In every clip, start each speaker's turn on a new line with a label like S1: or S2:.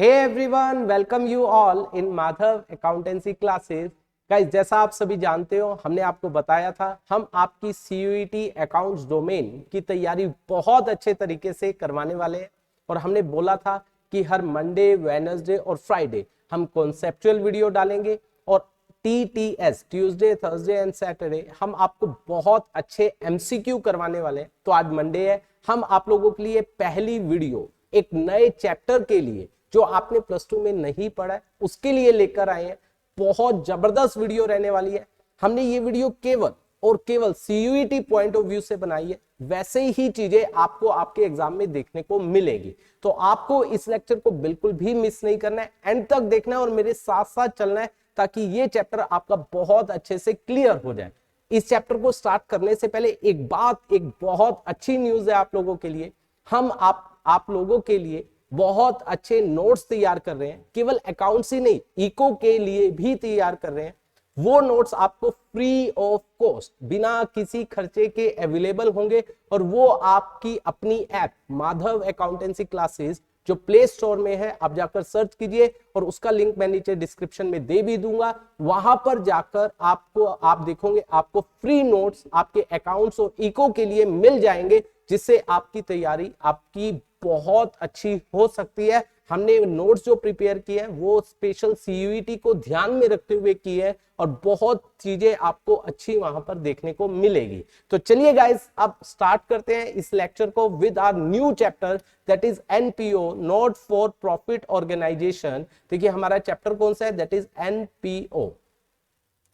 S1: Hey everyone, welcome you all in Madhav accountancy classes. Guys, जैसा आप सभी जानते हो, हमने आपको बताया था हम आपकी सीयूईटी अकाउंट्स डोमेन की तैयारी बहुत अच्छे तरीके से करवाने वाले हैं। और हमने बोला था कि हर मंडे, वेडनेसडे और फ्राइडे हम कॉन्सेप्चुअल वीडियो डालेंगे और TTS Tuesday, Thursday and Saturday हम आपको बहुत अच्छे एमसीक्यू करवाने वाले हैं। तो आज मंडे है, हम आप लोगों के लिए पहली वीडियो एक नए चैप्टर के लिए जो आपने प्लस टू में नहीं पढ़ा है उसके लिए लेकर आए हैं। बहुत जबरदस्त वीडियो रहने वाली है। हमने ये वीडियो केवल और केवल सीयूईटी पॉइंट ऑफ व्यू से बनाई है। वैसे ही चीजें आपको आपके एग्जाम में देखने को मिलेगी। तो आपको इस लेक्चर को बिल्कुल भी मिस नहीं करना है, एंड तक देखना है और मेरे साथ साथ चलना है ताकि ये चैप्टर आपका बहुत अच्छे से क्लियर हो जाए। इस चैप्टर को स्टार्ट करने से पहले एक बहुत अच्छी न्यूज है आप लोगों के लिए। हम आप लोगों के लिए बहुत अच्छे नोट्स तैयार कर रहे हैं। केवल अकाउंट्स ही नहीं, इको के लिए भी तैयार कर रहे हैं। वो नोट्स आपको फ्री ऑफ कॉस्ट, बिना किसी खर्चे के अवेलेबल होंगे और वो आपकी अपनी ऐप माधव अकाउंटेंसी क्लासेस जो प्ले स्टोर में है, आप जाकर सर्च कीजिए और उसका लिंक मैं नीचे डिस्क्रिप्शन में दे भी दूंगा। वहां पर जाकर आप देखोगे आपको फ्री नोट्स आपके अकाउंट्स और इको के लिए मिल जाएंगे, जिससे आपकी तैयारी आपकी बहुत अच्छी हो सकती है। हमने नोट्स जो प्रिपेयर किए हैं वो स्पेशल सीयूईटी को ध्यान में रखते हुए किए हैं और बहुत चीजें आपको अच्छी वहां पर देखने को मिलेगी। तो चलिए गाइस, अब स्टार्ट करते हैं इस लेक्चर को with our new chapter, that is NPO, not for profit organisation. देखिए हमारा चैप्टर कौन सा है, that is NPO,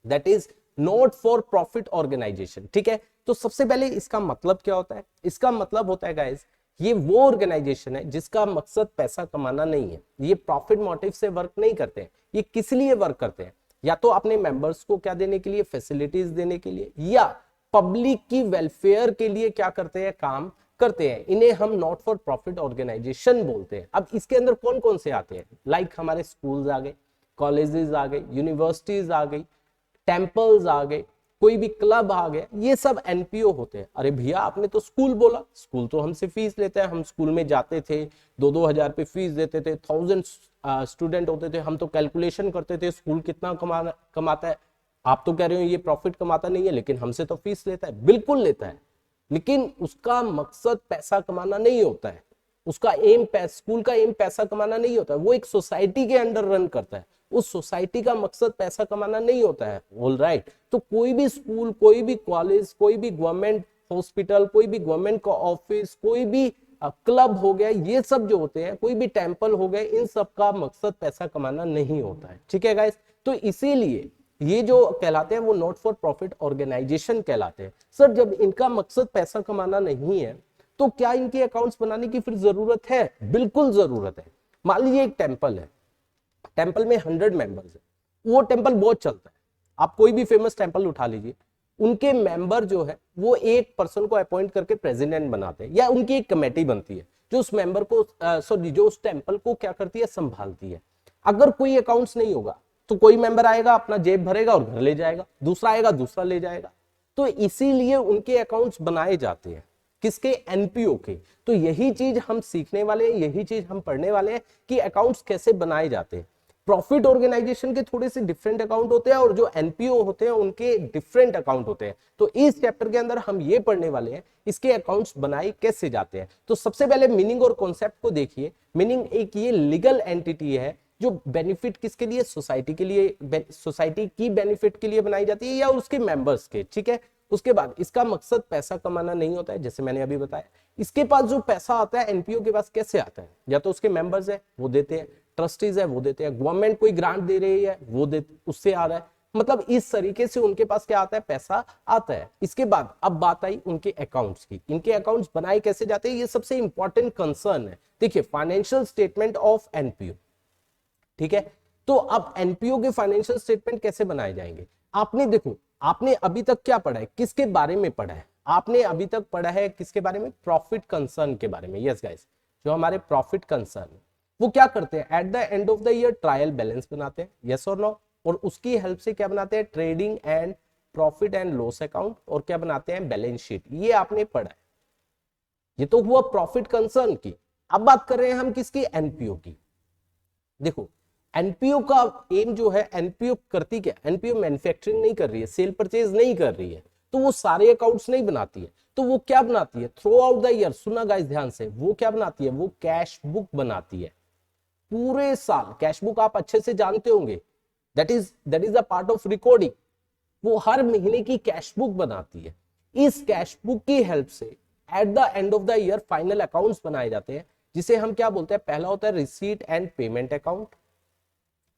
S1: that is not for profit organisation. ठीक है, तो सबसे पहले इसका मतलब क्या होता है? इसका मतलब होता है गाइस, ये वो ऑर्गेनाइजेशन है जिसका मकसद पैसा कमाना नहीं है। ये प्रॉफिट मोटिव से वर्क नहीं करते हैं। ये किस लिए वर्क करते हैं? या तो अपने मेंबर्स को क्या देने के लिए, फैसिलिटीज देने के लिए, या पब्लिक की वेलफेयर के लिए क्या करते हैं, काम करते हैं। इन्हें हम नॉट फॉर प्रॉफिट ऑर्गेनाइजेशन बोलते हैं। अब इसके अंदर कौन कौन से आते हैं? लाइक हमारे स्कूल्स आ गए, कॉलेजेस आ गए, यूनिवर्सिटीज आ गई, टेम्पल्स आ गए, कोई भी क्लब आ गया, ये सब एनपीओ होते हैं। अरे भैया, आपने तो स्कूल बोला, स्कूल तो हमसे फीस लेते हैं, हम स्कूल में जाते थे, 2-2 हजार पे फीस देते थे, 1000 स्टूडेंट होते थे, हम तो कैलकुलेशन करते थे स्कूल कितना कमाता है। आप तो कह रहे हो ये प्रॉफिट कमाता नहीं है, लेकिन हमसे तो फीस लेता है। बिल्कुल लेता है, लेकिन उसका मकसद पैसा कमाना नहीं होता है। उसका स्कूल का एम पैसा कमाना नहीं होता है। वो एक सोसाइटी के अंडर रन करता है, उस सोसाइटी का मकसद पैसा कमाना नहीं होता है। ऑल राइट, तो कोई भी स्कूल, कोई भी कॉलेज, कोई भी गवर्नमेंट हॉस्पिटल, कोई भी गवर्नमेंट का ऑफिस, कोई भी क्लब हो गया, ये सब जो होते हैं, कोई भी टेंपल हो गए, इन सब का मकसद पैसा कमाना नहीं होता है। ठीक है गाइस, तो इसीलिए ये जो कहलाते हैं वो नॉट फॉर प्रॉफिट ऑर्गेनाइजेशन कहलाते हैं। सर, जब इनका मकसद पैसा कमाना नहीं है तो क्या इनके अकाउंट्स बनाने की फिर जरूरत है? बिल्कुल जरूरत है। मान लीजिए एक टेंपल है, टेंपल में 100 मेंबर्स है, वो टेंपल बहुत चलता है। आप कोई भी फेमस टेंपल उठा लीजिए, उनके मेंबर जो है वो एक पर्सन को अपॉइंट करके प्रेसिडेंट बनाते हैं, या उनकी एक कमेटी बनती है जो उस मेंबर को जो उस टेंपल को क्या करती है, संभालती है। अगर कोई अकाउंट्स नहीं होगा तो कोई मेंबर आएगा, अपना जेब भरेगा और घर ले जाएगा, दूसरा आएगा, दूसरा ले जाएगा। तो इसीलिए उनके अकाउंट्स बनाए जाते हैं, किसके? एनपीओ के। तो यही चीज हम सीखने वाले हैं, यही चीज हम पढ़ने वाले हैं कि अकाउंट्स कैसे बनाए जाते हैं। प्रॉफिट ऑर्गेनाइजेशन के थोड़े से डिफरेंट अकाउंट होते हैं और जो एनपीओ होते हैं उनके डिफरेंट अकाउंट होते हैं। तो इस चैप्टर के अंदर हम ये पढ़ने वाले हैं इसके अकाउंट्स बनाए कैसे जाते हैं। तो सबसे पहले मीनिंग और कॉन्सेप्ट को देखिए। मीनिंग एक ये लीगल एंटिटी है जो बेनिफिट किसके लिए? सोसाइटी के लिए, सोसाइटी की बेनिफिट के लिए बनाई जाती है या उसके मेंबर्स के। ठीक है, उसके बाद इसका मकसद पैसा कमाना नहीं होता है, जैसे मैंने अभी बताया। इसके पास जो पैसा आता है एनपीओ के पास कैसे आता है? या तो उसके मेंबर्स है वो देते हैं, ट्रस्टीज है वो देते हैं, गवर्नमेंट कोई ग्रांट दे रही है वो दे, उससे आ रहा है। मतलब इस तरीके से उनके पास क्या आता है? पैसा आता है। इसके बाद अब बात आई उनके अकाउंट्स की। इनके अकाउंट्स बनाए कैसे जाते हैं, ये सबसे इंपॉर्टेंट कंसर्न है। देखिए, फाइनेंशियल स्टेटमेंट ऑफ एनपीओ। ठीक है, तो अब एनपीओ के फाइनेंशियल स्टेटमेंट कैसे बनाए जाएंगे? आपने देखो, आपने अभी तक क्या पढ़ा है, किसके बारे में पढ़ा है? आपने अभी तक पढ़ा है किसके बारे में? प्रॉफिट कंसर्न के बारे में। यस गाइस, जो हमारे प्रॉफिट कंसर्न वो क्या करते हैं? At the end of the year trial balance बनाते हैं, यस और नो। और उसकी हेल्प से क्या बनाते हैं? Trading and profit and loss account. और क्या बनाते हैं? Balance sheet. ये आपने पढ़ा है। ये तो हुआ प्रॉफिट कंसर्न की। अब बात कर रहे हैं हम किसकी? एनपीओ की। देखो एनपीओ का एम जो है, एनपीओ करती क्या, एनपीओ मैन्युफैक्चरिंग नहीं कर रही है, सेल परचेज नहीं कर रही है, तो वो सारे अकाउंट्स नहीं बनाती है। तो वो क्या बनाती है थ्रू आउट द ईयर, सुना गाइस ध्यान से, वो क्या बनाती है, वो कैश बुक बनाती है। पूरे साल कैश बुक आप अच्छे से जानते होंगे, that is a part of recording. वो हर महीने की कैश बुक बनाती है। इस कैश बुक की हेल्प से at the end of the year final accounts बनाए जाते हैं, जिसे हम क्या बोलते हैं, पहला होता है रिसीट एंड पेमेंट अकाउंट,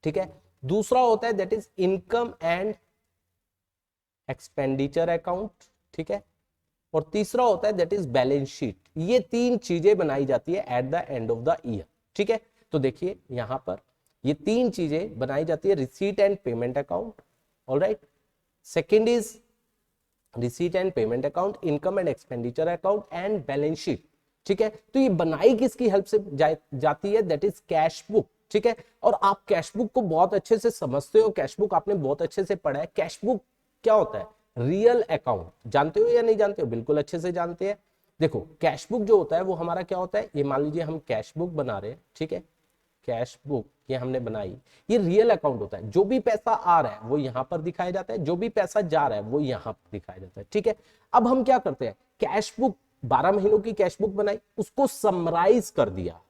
S1: ठीक है। दूसरा होता है that is income and expenditure account, ठीक है। और तीसरा होता है दैट इज बैलेंस शीट। ये तीन चीजें बनाई जाती है at the end of the year, ठीक है। तो देखिए यहां पर ये तीन चीजें बनाई जाती है, receipt and payment account, alright. Second is receipt and payment account, income and expenditure account and balance sheet, ठीक है। तो ये बनाई किसकी हेल्प से जाती है, दैट इज कैश बुक, ठीक है। और आप कैश बुक को बहुत अच्छे से समझते हो, कैश बुक आपने बहुत अच्छे से पढ़ा है। कैश बुक क्या होता है, रियल अकाउंट, जानते हो या नहीं जानते हो, बिल्कुल अच्छे से जानते हैं। देखो कैश बुक जो होता है वो हमारा क्या होता है, ये मान लीजिए हम कैश बुक बना रहे हैं, ठीक है। कैश बुक ये हमने बनाई, ये रियल अकाउंट होता है। जो भी पैसा आ रहा है वो यहां पर दिखाया जाता है, जो भी पैसा जा रहा है वो यहां पर दिखाया जाता है, ठीक है। अब हम क्या करते हैं, कैश बुक 12 महीनों की कैश बुक बनाई, उसको समराइज कर दिया।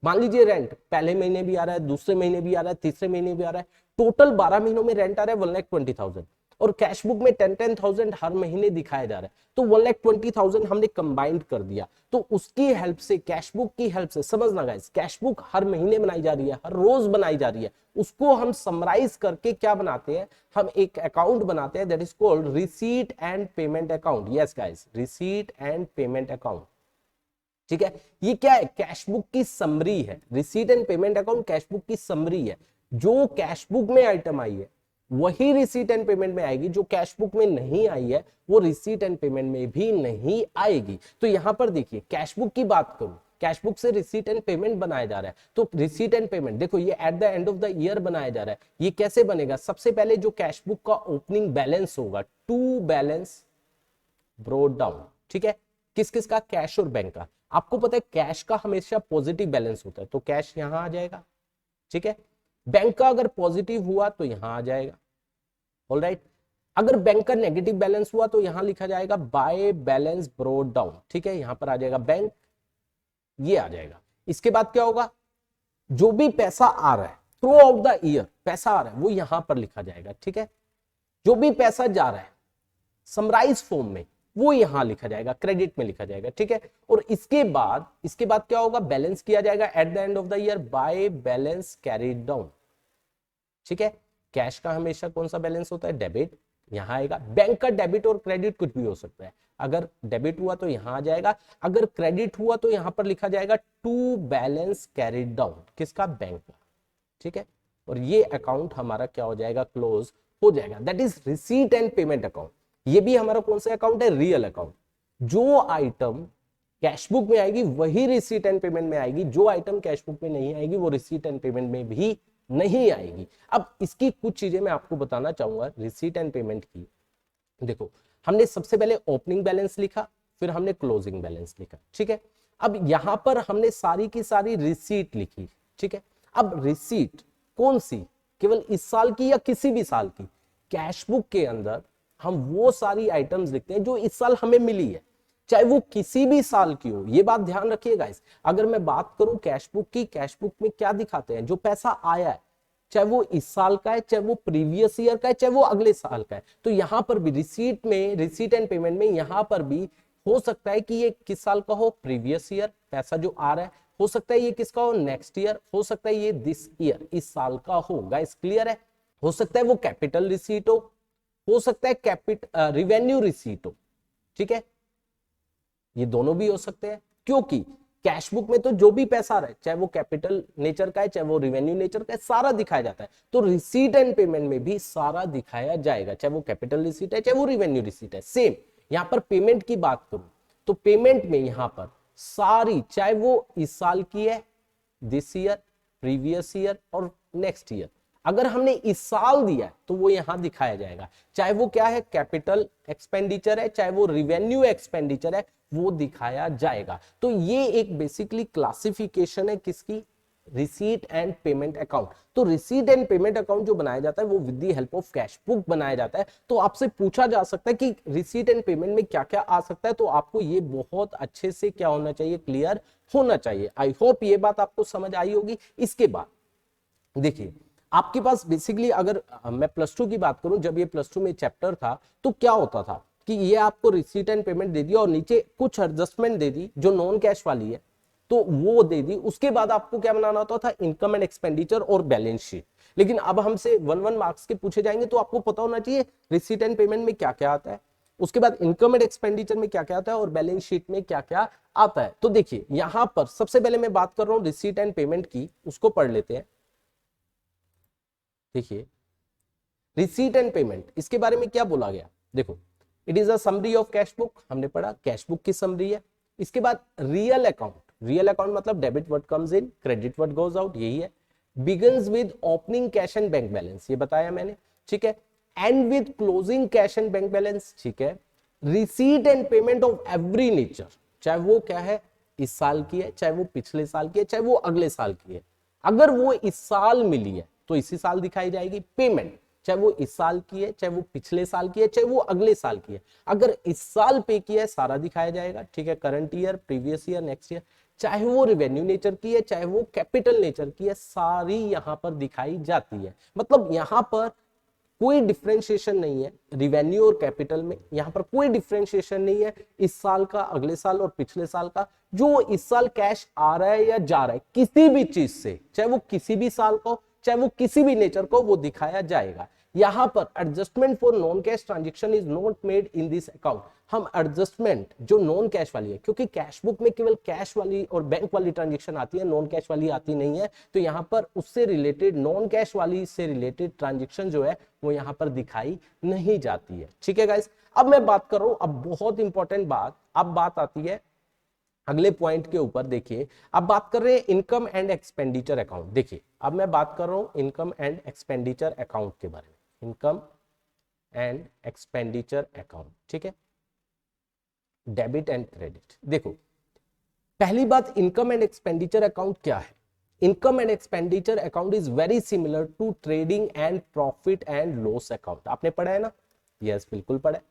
S1: मान लीजिए रेंट पहले महीने भी आ रहा है, दूसरे महीने भी आ रहा है, तीसरे महीने भी आ रहा है, टोटल 12 महीनों में रेंट आ रहा है 1,20,000, और कैश बुक में 10,000 हर महीने दिखाया जा रहा है, तो 1,20,000 हमने कंबाइंड कर दिया। तो उसकी हेल्प से, कैश बुक की हेल्प से, समझना गाइस, कैश बुक हर महीने बनाई जा रही है, हर रोज बनाई जा रही है, उसको हम समराइज करके क्या बनाते हैं, हम एक अकाउंट बनाते हैं, that is called receipt and payment account. Yes guys, receipt and payment account, ठीक है। ये क्या है, कैश बुक की समरी है। Receipt and payment account cash book की समरी है। जो कैश बुक में आइटम आई है वही रिसीट एंड पेमेंट में आएगी, जो कैश बुक में नहीं आई है वो रिसीट एंड पेमेंट में भी नहीं आएगी। तो यहां पर देखिए कैश बुक की बात करूं, कैश बुक से रिसीट एंड पेमेंट बनाया जा रहा है, तो रिसीट एंड पेमेंट देखो ये at the end of the year बनाया जा रहा है। ये कैसे बनेगा, सबसे पहले जो कैश बुक का ओपनिंग बैलेंस होगा, टू बैलेंस ब्रोड डाउन, ठीक है। किस किस का, कैश और बैंक का। आपको पता है कैश का हमेशा पॉजिटिव बैलेंस होता है, तो कैश यहां आ जाएगा, ठीक है। बैंक का अगर पॉजिटिव हुआ तो यहां आ जाएगा, ऑलराइट। अगर बैंक का नेगेटिव बैलेंस हुआ तो यहां लिखा जाएगा बाय बैलेंस ब्रोड डाउन, ठीक है। यहां पर आ जाएगा बैंक, ये आ जाएगा। इसके बाद क्या होगा, जो भी पैसा आ रहा है थ्रू आउट द ईयर, पैसा आ रहा है वो यहां पर लिखा जाएगा, ठीक है। जो भी पैसा जा रहा है समराइज फॉर्म में वो यहां लिखा जाएगा, क्रेडिट में लिखा जाएगा, ठीक है। और इसके बाद क्या होगा, बैलेंस किया जाएगा at the end of the year by balance carried down, ठीक है। कैश का हमेशा कौन सा बैलेंस होता है, डेबिट, यहां आएगा। बैंक का डेबिट और क्रेडिट कुछ भी हो सकता है, अगर डेबिट हुआ तो यहां आ जाएगा, अगर क्रेडिट हुआ तो यहां पर लिखा जाएगा टू बैलेंस कैरीड डाउन, किसका, बैंक का, ठीक है। और ये अकाउंट हमारा क्या हो जाएगा, क्लोज हो जाएगा, that is receipt and payment account. ये भी हमारा कौन सा अकाउंट है, रियल अकाउंट। जो आइटम कैश बुक में आएगी वही रिसीट एंड पेमेंट में आएगी, जो आइटम कैश बुक में नहीं आएगी वो रिसीट एंड पेमेंट में भी नहीं आएगी। अब इसकी कुछ चीजें मैं आपको बताना चाहूंगा रिसीट एंड पेमेंट की। देखो हमने सबसे पहले ओपनिंग बैलेंस लिखा, फिर हमने क्लोजिंग बैलेंस लिखा, ठीक है। अब यहां पर हमने सारी की सारी रिसीट लिखी, ठीक है। अब रिसीट कौन सी, केवल इस साल की या किसी भी साल की, कैश बुक के अंदर हम वो सारी आइटम्स लिखते हैं जो इस साल हमें मिली है, चाहे वो किसी भी साल की हो। ये बात ध्यान रखिएगा इस, अगर मैं बात करूं कैश बुक की, कैश बुक में क्या दिखाते हैं, जो पैसा आया है, चाहे वो इस साल का है, चाहे वो प्रीवियस ईयर का है, चाहे वो अगले साल का है। तो यहां पर भी रिसीट में, रिसीट एंड पेमेंट में यहां पर भी हो सकता है कि ये किस साल का हो, प्रीवियस ईयर पैसा जो आ रहा है, हो सकता है ये किसका हो, नेक्स्ट ईयर, हो सकता है ये दिस ईयर, इस साल का हो। गाइस क्लियर है, हो सकता है वो कैपिटल रिसीट हो सकता है रिवेन्यू रिसीट हो, ठीक है। ये दोनों भी हो सकते हैं, क्योंकि कैश बुक में तो जो भी पैसा आ रहा है, चाहे वो कैपिटल नेचर का है, चाहे वो रिवेन्यू नेचर का है, सारा दिखाया जाता है। तो रिसीट एंड पेमेंट में भी सारा दिखाया जाएगा, चाहे वो कैपिटल रिसीट है, चाहे वो रिवेन्यू रिसीट है, सेम। यहां पर पेमेंट की बात करूं तो पेमेंट में यहां पर सारी, चाहे वो इस साल की है, दिस ईयर, प्रीवियस ईयर और नेक्स्ट ईयर, अगर हमने इस साल दिया है तो वो यहां दिखाया जाएगा, चाहे वो क्या है, कैपिटल एक्सपेंडिचर है, चाहे वो रिवेन्यू एक्सपेंडिचर है, वो दिखाया जाएगा। तो ये एक बेसिकली क्लासिफिकेशन है किसकी, रिसीट एंड पेमेंट अकाउंट। तो रिसीट एंड पेमेंट अकाउंट जो बनाया जाता है वो with the help of cash book बनाया जाता है। तो आपसे पूछा जा सकता है कि रिसीट एंड पेमेंट में क्या क्या आ सकता है, तो आपको ये बहुत अच्छे से क्या होना चाहिए, क्लियर होना चाहिए। आई होप ये बात आपको समझ आई होगी। इसके बाद देखिए आपके पास बेसिकली अगर मैं प्लस टू की बात करूं, जब ये प्लस टू में चैप्टर था तो क्या होता था कि ये आपको रिसीट एंड पेमेंट दे दिया और नीचे कुछ एडजस्टमेंट दे दी जो नॉन कैश वाली है तो वो दे दी। उसके बाद आपको क्या बनाना होता था, इनकम एंड एक्सपेंडिचर और बैलेंस शीट। लेकिन अब हमसे 1 मार्क्स के पूछे जाएंगे तो आपको पता होना चाहिए रिसीट एंड पेमेंट में क्या क्या आता है, उसके बाद इनकम एंड एक्सपेंडिचर में क्या क्या आता है और बैलेंस शीट में क्या क्या आता है। तो देखिए यहां पर सबसे पहले मैं बात कर रहा हूं रिसीट एंड पेमेंट की, उसको पढ़ लेते हैं। देखिए रिसीट एंड पेमेंट, इसके बारे में क्या बोला गया, देखो it is a summary of cash book, हमने पढ़ा कैश बुक की समरी है। इसके बाद रियल अकाउंट, रियल अकाउंट मतलब debit what comes in, credit what goes out, यही है। Begins with opening cash and bank balance, ये बताया मैंने, ठीक है। And with closing cash and bank balance, ठीक है। Receipt and payment of every nature, चाहे वो क्या है, इस साल की है, चाहे वो पिछले साल की है, चाहे वो अगले साल की है। अगर वो इस साल मिली है तो इसी साल दिखाई जाएगी पेमेंट, चाहे वो इस साल की है, चाहे वो पिछले साल की है, चाहे वो अगले साल की है। अगर इस साल पे किया है सारा दिखाया जाएगा, ठीक है, current year, previous year, next year. चाहे वो रेवेन्यू नेचर की है, चाहे वो कैपिटल नेचर की है, सारी यहां पर दिखाई जाती है। मतलब यहां पर कोई डिफरेंशिएशन नहीं है रिवेन्यू और कैपिटल में, यहां पर कोई डिफरेंशिएशन नहीं है इस साल का, अगले साल और पिछले साल का। जो इस साल कैश आ रहा है या जा रहा है किसी भी चीज से, चाहे वो किसी भी साल को, चाहे वो किसी भी नेचर को, वो दिखाया जाएगा। यहां पर adjustment for non cash transaction is not made in this account. हम एडजस्टमेंट जो नॉन कैश वाली है, क्योंकि कैश बुक में केवल कैश वाली और बैंक वाली ट्रांजेक्शन आती है, नॉन कैश वाली आती नहीं है, तो यहां पर उससे रिलेटेड नॉन कैश वाली से रिलेटेड ट्रांजेक्शन जो है वो यहां पर दिखाई नहीं जाती है, ठीक है गाइस। अब मैं बात कर रहा हूं, अब बहुत इंपॉर्टेंट बात, अब बात आती है अगले पॉइंट के ऊपर। देखिए अब बात कर रहे हैं इनकम एंड एक्सपेंडिचर अकाउंट। देखिए अब मैं बात कर रहा हूं इनकम एंड एक्सपेंडिचर अकाउंट के बारे में, इनकम एंड एक्सपेंडिचर अकाउंट, ठीक है, डेबिट एंड क्रेडिट। देखो पहली बात, इनकम एंड एक्सपेंडिचर अकाउंट क्या है। Income and expenditure account is very similar to trading and profit and loss account. आपने पढ़ा है ना, यस बिल्कुल पढ़ा है।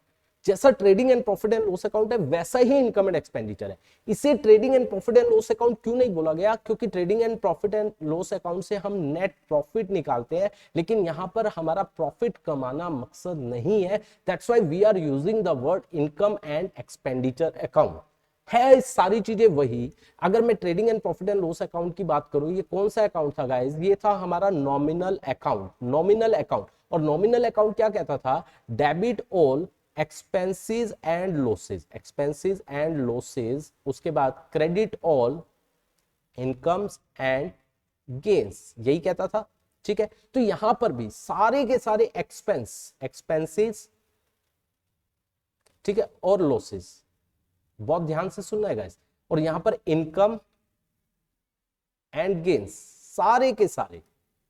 S1: जैसा trading and profit and loss account है वैसा ही इनकम एंड एक्सपेंडिचर है। इसे trading and profit and loss account क्यों नहीं बोला गया, क्योंकि trading and profit and loss account से हम नेट प्रॉफिट निकालते हैं, लेकिन यहां पर हमारा प्रॉफिट कमाना मकसद नहीं है। That's why we are using the word income and expenditure account. है सारी चीजें वही। अगर मैं trading and profit and loss account की बात करूं, ये कौन सा अकाउंट था गाइस, ये था हमारा नॉमिनल अकाउंट, नॉमिनल अकाउंट। और नॉमिनल अकाउंट क्या कहता था, debit all expenses and losses, expenses and losses, उसके बाद credit all incomes and gains, यही कहता था, ठीक है। तो यहां पर भी सारे के सारे एक्सपेंसेस, ठीक है, और लॉसेस, बहुत ध्यान से सुनना है गाइस। और यहां पर इनकम एंड गेन्स, सारे के सारे।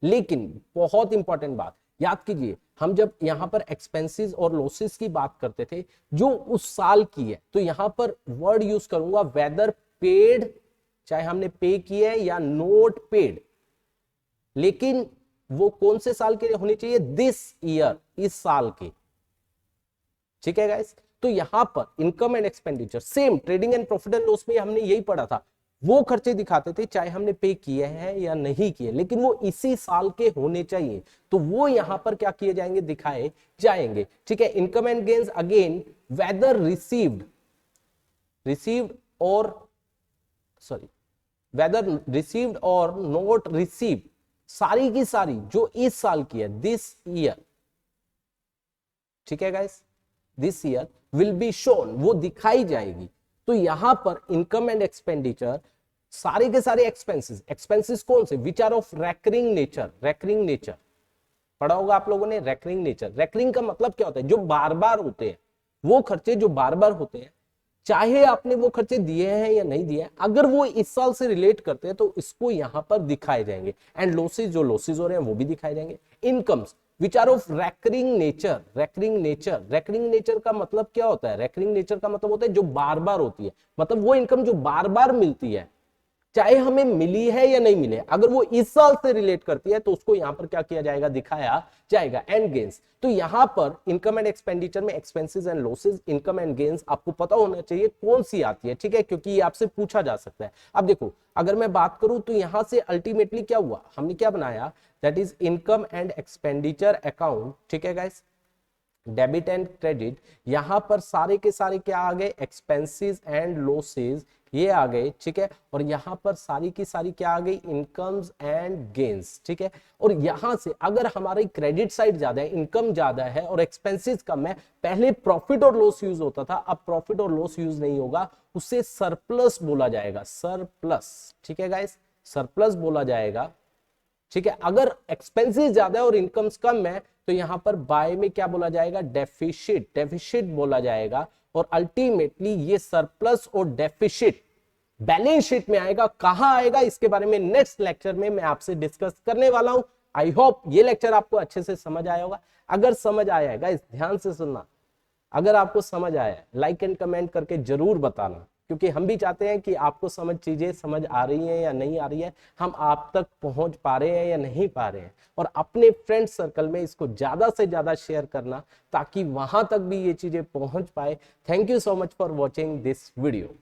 S1: लेकिन बहुत इंपॉर्टेंट बात याद कीजिए, हम जब यहां पर एक्सपेंसेस और लॉसेस की बात करते थे जो उस साल की है, तो यहां पर वर्ड यूज करूंगा वेदर पेड, चाहे हमने पे किया है या नोट पेड, लेकिन वो कौन से साल के होने चाहिए, दिस ईयर, इस साल के, ठीक है गाइस। तो यहां पर income and expenditure same trading and profit and loss में हमने यही पढ़ा था, वो खर्चे दिखाते थे चाहे हमने पे किए हैं या नहीं किए, लेकिन वो इसी साल के होने चाहिए, तो वो यहां पर क्या किए जाएंगे, दिखाए जाएंगे, ठीक है। Income and gains again whether received और सॉरी वेदर रिसीव्ड और नॉट रिसीव्ड, सारी की सारी जो इस साल की है, दिस ईयर, ठीक है guys, this year will be shown, वो दिखाई जाएगी। तो यहां पर इनकम एंड एक्सपेंडिचर सारे के सारे एक्सपेंसेस कौन से, which are of recurring nature, recurring nature पढ़ा होगा आप लोगों ने, रेकरिंग नेचर। रेकरिंग का मतलब क्या होता है, जो बार बार होते हैं, वो खर्चे जो बार बार होते हैं, चाहे आपने वो खर्चे दिए हैं या नहीं दिए हैं, अगर वो इस साल से रिलेट करते हैं तो इसको यहां पर दिखाए जाएंगे। एंड लॉसेस, जो लॉसेस हो रहे हैं वो भी दिखाए जाएंगे। Incomes which are of recurring nature, recurring nature, recurring nature का मतलब क्या होता है, रेकरिंग नेचर का मतलब होता है जो बार बार होती है, मतलब वो इनकम जो बार बार मिलती है, चाहे हमें मिली है या नहीं मिले, अगर वो इस साल से रिलेट करती है तो उसको यहां पर क्या किया जाएगा, दिखाया जाएगा। एंड गेन्स, तो यहां पर इनकम एंड एक्सपेंडिचर में expenses and losses, income and gains आपको पता होना चाहिए कौन सी आती है, ठीक है, क्योंकि ये आपसे पूछा जा सकता है। अब देखो, अगर मैं बात करूं तो यहां से अल्टीमेटली क्या हुआ, हमने क्या बनाया, that is income and expenditure account, ठीक है गाइस, डेबिट एंड क्रेडिट। यहां पर सारे के सारे क्या आ गए, एक्सपेंसेस एंड लॉसेस ये आ गए, ठीक है, और यहां पर सारी की सारी क्या आ गई, इनकम्स एंड गेन्स, ठीक है। और यहां से अगर हमारी क्रेडिट साइड ज्यादा है, इनकम ज्यादा है और एक्सपेंसेस कम है, पहले प्रॉफिट और लॉस यूज होता था, अब प्रॉफिट और लॉस यूज नहीं होगा, उसे सरप्लस बोला जाएगा, सरप्लस, ठीक है गाइस, सरप्लस बोला जाएगा, ठीक है। अगर एक्सपेंसेस ज्यादा है और इनकम्स कम है तो यहां पर बाय में क्या बोला जाएगा, डेफिशिट, डेफिशिट बोला जाएगा। और अल्टीमेटली ये सरप्लस और डेफिशिट बैलेंस शीट में आएगा, कहां आएगा इसके बारे में नेक्स्ट लेक्चर में मैं आपसे डिस्कस करने वाला हूं। आई होप ये लेक्चर आपको अच्छे से समझ आया होगा। अगर समझ आया है गाइस, ध्यान से सुनना, अगर आपको समझ आया लाइक एंड कमेंट करके जरूर बताना, क्योंकि हम भी चाहते हैं कि आपको चीजें समझ आ रही हैं या नहीं आ रही है, हम आप तक पहुंच पा रहे हैं या नहीं पा रहे हैं। और अपने फ्रेंड सर्कल में इसको ज्यादा से ज्यादा शेयर करना ताकि वहां तक भी ये चीजें पहुंच पाए। Thank you so much for watching this video.